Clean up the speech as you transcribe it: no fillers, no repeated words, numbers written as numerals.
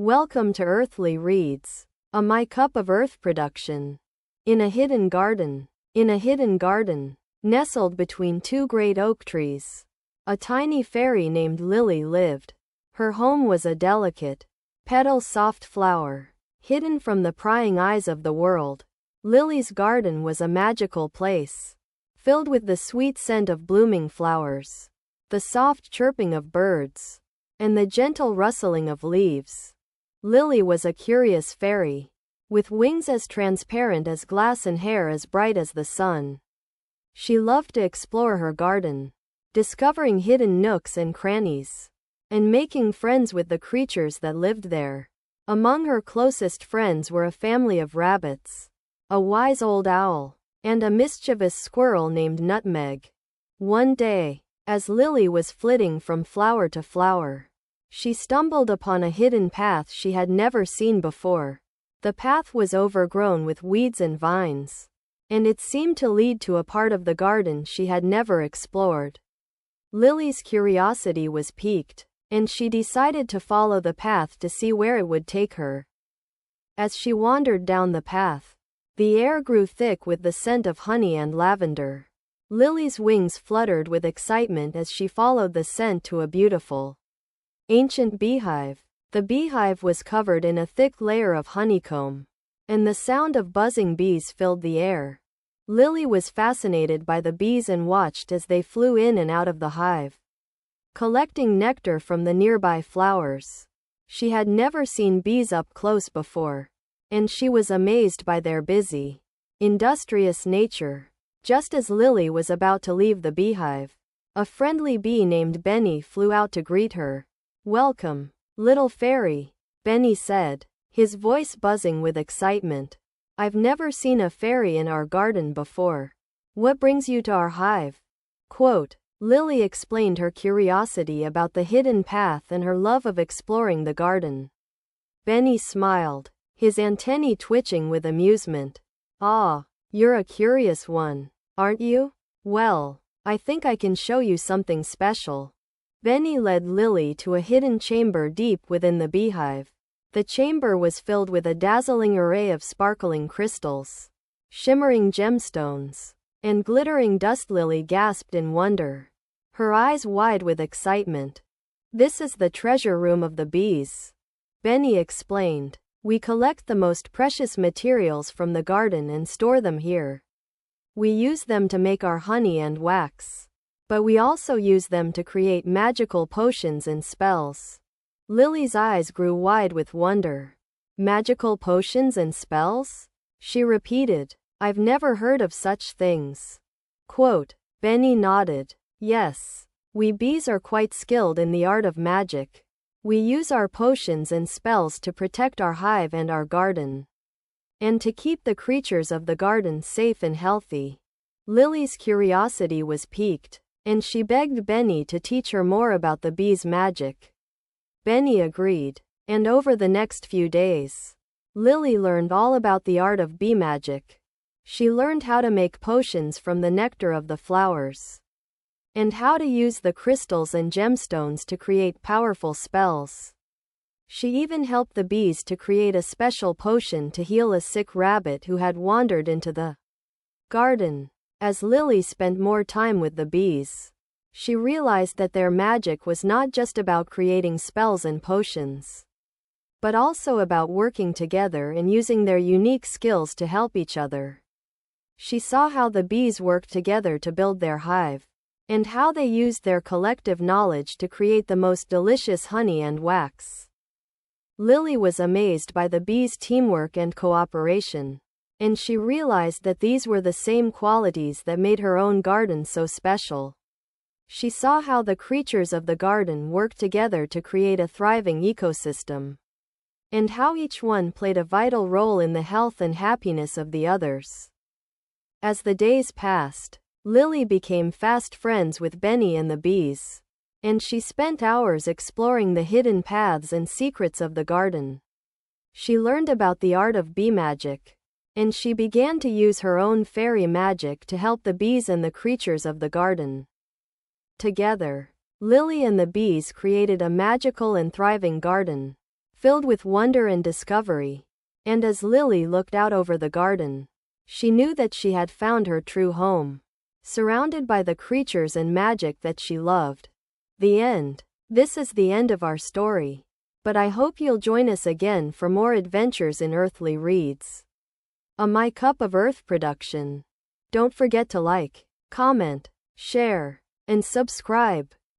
Welcome to Earthly Reads, a My Cup of Earth production. In a hidden garden, nestled between two great oak trees, a tiny fairy named Lily lived. Her home was a delicate, petal-soft flower, hidden from the prying eyes of the world. Lily's garden was a magical place, filled with the sweet scent of blooming flowers, the soft chirping of birds, and the gentle rustling of leaves. Lily was a curious fairy, with wings as transparent as glass and hair as bright as the sun. She loved to explore her garden, discovering hidden nooks and crannies, and making friends with the creatures that lived there. Among her closest friends were a family of rabbits, a wise old owl, and a mischievous squirrel named Nutmeg. One day, as Lily was flitting from flower to flower, she stumbled upon a hidden path she had never seen before. The path was overgrown with weeds and vines, and it seemed to lead to a part of the garden she had never explored. Lily's curiosity was piqued, and she decided to follow the path to see where it would take her. As she wandered down the path, the air grew thick with the scent of honey and lavender. Lily's wings fluttered with excitement as she followed the scent to a beautiful, ancient beehive. The beehive was covered in a thick layer of honeycomb, and the sound of buzzing bees filled the air. Lily was fascinated by the bees and watched as they flew in and out of the hive, collecting nectar from the nearby flowers. She had never seen bees up close before, and she was amazed by their busy, industrious nature. Just as Lily was about to leave the beehive, a friendly bee named Benny flew out to greet her. "Welcome, little fairy," Benny said, his voice buzzing with excitement. "I've never seen a fairy in our garden before. What brings you to our hive?" Quote, Lily explained her curiosity about the hidden path and her love of exploring the garden. Benny smiled, his antennae twitching with amusement. "Ah, you're a curious one, aren't you? Well, I think I can show you something special." Benny led Lily to a hidden chamber deep within the beehive. The chamber was filled with a dazzling array of sparkling crystals, shimmering gemstones, and glittering dust. Lily gasped in wonder, her eyes wide with excitement. "This is the treasure room of the bees," Benny explained. "We collect the most precious materials from the garden and store them here. We use them to make our honey and wax, but we also use them to create magical potions and spells." Lily's eyes grew wide with wonder. "Magical potions and spells?" she repeated. "I've never heard of such things." Quote, Benny nodded. "Yes, we bees are quite skilled in the art of magic. We use our potions and spells to protect our hive and our garden, and to keep the creatures of the garden safe and healthy." Lily's curiosity was piqued, and she begged Benny to teach her more about the bees' magic. Benny agreed, and over the next few days, Lily learned all about the art of bee magic. She learned how to make potions from the nectar of the flowers, and how to use the crystals and gemstones to create powerful spells. She even helped the bees to create a special potion to heal a sick rabbit who had wandered into the garden. As Lily spent more time with the bees, she realized that their magic was not just about creating spells and potions, but also about working together and using their unique skills to help each other. She saw how the bees worked together to build their hive, and how they used their collective knowledge to create the most delicious honey and wax. Lily was amazed by the bees' teamwork and cooperation, and she realized that these were the same qualities that made her own garden so special. She saw how the creatures of the garden worked together to create a thriving ecosystem, and how each one played a vital role in the health and happiness of the others. As the days passed, Lily became fast friends with Benny and the bees, and she spent hours exploring the hidden paths and secrets of the garden. She learned about the art of bee magic, and she began to use her own fairy magic to help the bees and the creatures of the garden. Together, Lily and the bees created a magical and thriving garden, filled with wonder and discovery. And as Lily looked out over the garden, she knew that she had found her true home, surrounded by the creatures and magic that she loved. The end. This is the end of our story. But I hope you'll join us again for more adventures in earthly reads. A My Cup of Earth production. Don't forget to like, comment, share, and subscribe.